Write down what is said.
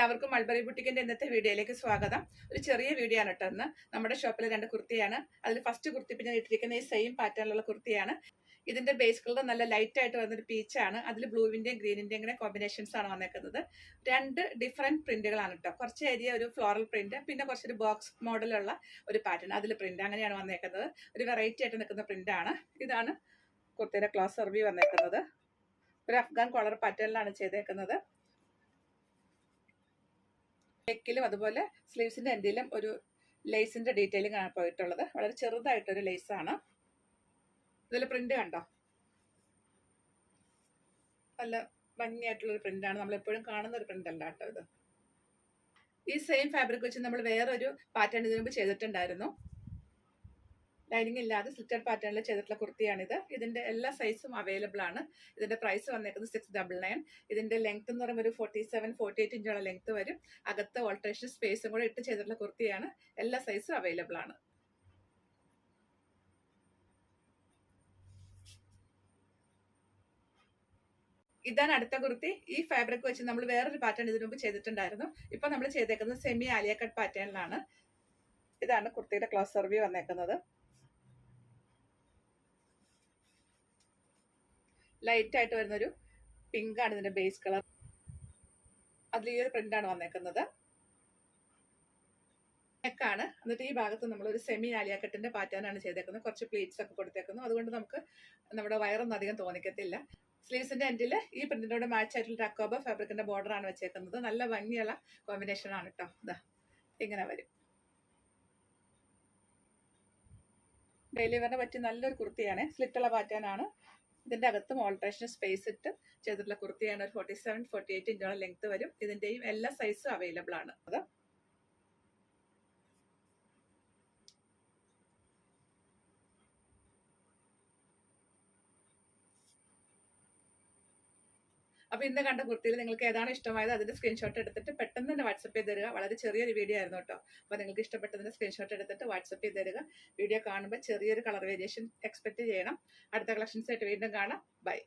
എല്ലാവർക്കും മൾബറി ബുട്ടിക്കിന്റെ ഇന്നത്തെ വീഡിയോയിലേക്ക് സ്വാഗതം. ഒരു ചെറിയ വീഡിയോ ആണ് കേട്ടോ. ഇന്ന് നമ്മുടെ ഷോപ്പിലെ 2 കുർത്തിയാണ്. അതിൽ ഫസ്റ്റ് കുർത്തി പിന്നെ ഇട്ടിരിക്കുന്ന ഈ സെയിം പാറ്റേണിലുള്ള കുർത്തിയാണ്. ഇതിന്റെ ബേസ് കളർ നല്ല ലൈറ്റ് ആയിട്ട് വരുന്നൊരു പീച്ചാണ്. അതിൽ ബ്ലൂവിന്റെയും ഗ്രീനിന്റെയും ഇങ്ങനെ കോമ്പിനേഷൻസ് ആണ് വന്നേക്കുന്നത്. 2 ഡിഫറെന്റ് പ്രിന്റുകളാണ് കേട്ടോ. കുറച്ച് ഏരിയ ഒരു ഫ്ലോറൽ പ്രിന്റ്, പിന്നെ കുറച്ചൊരു ബോക്സ് മോഡലുള്ള ഒരു പാറ്റേൺ, അതിൽ പ്രിന്റ് അങ്ങനെയാണ് വന്നേക്കുന്നത്. ഒരു വെറൈറ്റി ആയിട്ട് നിൽക്കുന്ന പ്രിന്റ് ആണ്. ഇതാണ് കുർത്തിയുടെ ക്ലോസ് സർവ്യൂ വന്നേക്കുന്നത്. ഒരു അഫ്ഗാൻ കോളർ പാറ്റേണിലാണ് ചെയ്തേക്കുന്നത്. നെക്കിലും അതുപോലെ സ്ലീവ്സിന്റെ എൻഡിലും ഒരു ലേസിന്റെ ഡീറ്റെയിലിംഗ് ആണ് പോയിട്ടുള്ളത്. വളരെ ചെറുതായിട്ടൊരു ലേസ് ആണ്. ഇതിൽ പ്രിന്റ് കണ്ടോ, നല്ല ഭംഗിയായിട്ടുള്ളൊരു പ്രിന്റ് ആണ്. നമ്മൾ എപ്പോഴും കാണുന്ന ഒരു പ്രിന്റ് അല്ല കേട്ടോ ഇത്. ഈ സെയിം ഫാബ്രിക് വെച്ച് നമ്മൾ വേറൊരു പാറ്റേൺ ഇതിനു മുമ്പ് ചെയ്തിട്ടുണ്ടായിരുന്നു. ലൈനിങ് ഇല്ലാതെ സ്ലിറ്റഡ് പാറ്റേണിൽ ചെയ്തിട്ടുള്ള കുർത്തിയാണിത്. ഇതിന്റെ എല്ലാ സൈസും അവൈലബിൾ ആണ്. ഇതിന്റെ പ്രൈസ് വന്നേക്കുന്നത് 699. ഇതിന്റെ ലെങ്ത് എന്ന് പറയുമ്പോൾ ഒരു 47-48 ഇഞ്ചോളം ലെങ്ത് വരും. അകത്ത് ഓൾട്രേഷൻ സ്പേസും കൂടെ ഇട്ട് ചെയ്തിട്ടുള്ള കുർത്തിയാണ്. എല്ലാ സൈസും അവൈലബിൾ ആണ്. ഇതാണ് അടുത്ത കുർത്തി. ഈ ഫാബ്രിക് വെച്ച് നമ്മൾ വേറൊരു പാറ്റേൺ ഇതിനു മുമ്പ് ചെയ്തിട്ടുണ്ടായിരുന്നു. ഇപ്പൊ നമ്മൾ ചെയ്തേക്കുന്നത് സെമി ആലിയ കട്ട് പാറ്റേണിലാണ്. ഇതാണ് കുർത്തിയുടെ ക്ലോസ് സർവ്യൂ വന്നേക്കുന്നത്. ലൈറ്റ് ആയിട്ട് വരുന്നൊരു പിങ്ക് ആണ് ഇതിന്റെ ബേസ് കളർ. അതിൽ ഈ ഒരു പ്രിന്റ് ആണ് വന്നേക്കുന്നത്. നെക്കാണ്. എന്നിട്ട് ഈ ഭാഗത്ത് നമ്മൾ ഒരു സെമി ആലിയ കട്ടിന്റെ പാറ്റേൺ ആണ് ചെയ്തേക്കുന്നത്. കുറച്ച് പ്ലീറ്റ്സ് ഒക്കെ കൊടുത്തേക്കുന്നു. അതുകൊണ്ട് നമുക്ക് നമ്മുടെ വയറൊന്നും അധികം തോന്നിക്കത്തില്ല. സ്ലീവ്സിന്റെ എൻഡിൽ ഈ പ്രിന്റിനോട് മാച്ച് ആയിട്ടുള്ള അക്കോബ ഫാബ്രിക്കിന്റെ ബോർഡർ ആണ് വെച്ചേക്കുന്നത്. നല്ല ഭംഗിയുള്ള കോമ്പിനേഷൻ ആണ് കേട്ടോ. ഇതാ ഇങ്ങനെ വരും. ഡെയിലി വെയറിന് പറ്റിയ നല്ലൊരു കുർത്തിയാണ്. സ്ലിറ്റുള്ള പാറ്റേൺ ആണ്. ഇതിന്റെ അകത്തും ഓൾട്രേഷൻ സ്പേസ് ഇട്ട് ചെയ്തിട്ടുള്ള കുർത്തിയാണ്. ഒരു 47-48 ഇഞ്ചോളം ലെങ്ത് വരും. ഇതിന്റെയും എല്ലാ സൈസും അവൈലബിൾ ആണ്. അത് അപ്പൊ ഇന്ന് കണ്ട കുർത്തിയിൽ നിങ്ങൾക്ക് ഏതാണ് ഇഷ്ടമായത് അതിന്റെ സ്ക്രീൻഷോട്ട് എടുത്തിട്ട് പെട്ടെന്ന് തന്നെ വാട്സപ്പ് ചെയ്ത് തരിക. വളരെ ചെറിയൊരു വീഡിയോ ആയിരുന്നു കേട്ടോ. അപ്പൊ നിങ്ങൾക്ക് ഇഷ്ടപ്പെട്ടതിന്റെ സ്ക്രീൻഷോട്ട് എടുത്തിട്ട് വാട്സപ്പ് ചെയ്ത് തരിക. വീഡിയോ കാണുമ്പോൾ ചെറിയൊരു കളർ വേരിയേഷൻ എക്സ്പെക്ട് ചെയ്യണം. അടുത്ത കളക്ഷൻസ് ആയിട്ട് വീണ്ടും കാണാം. ബൈ.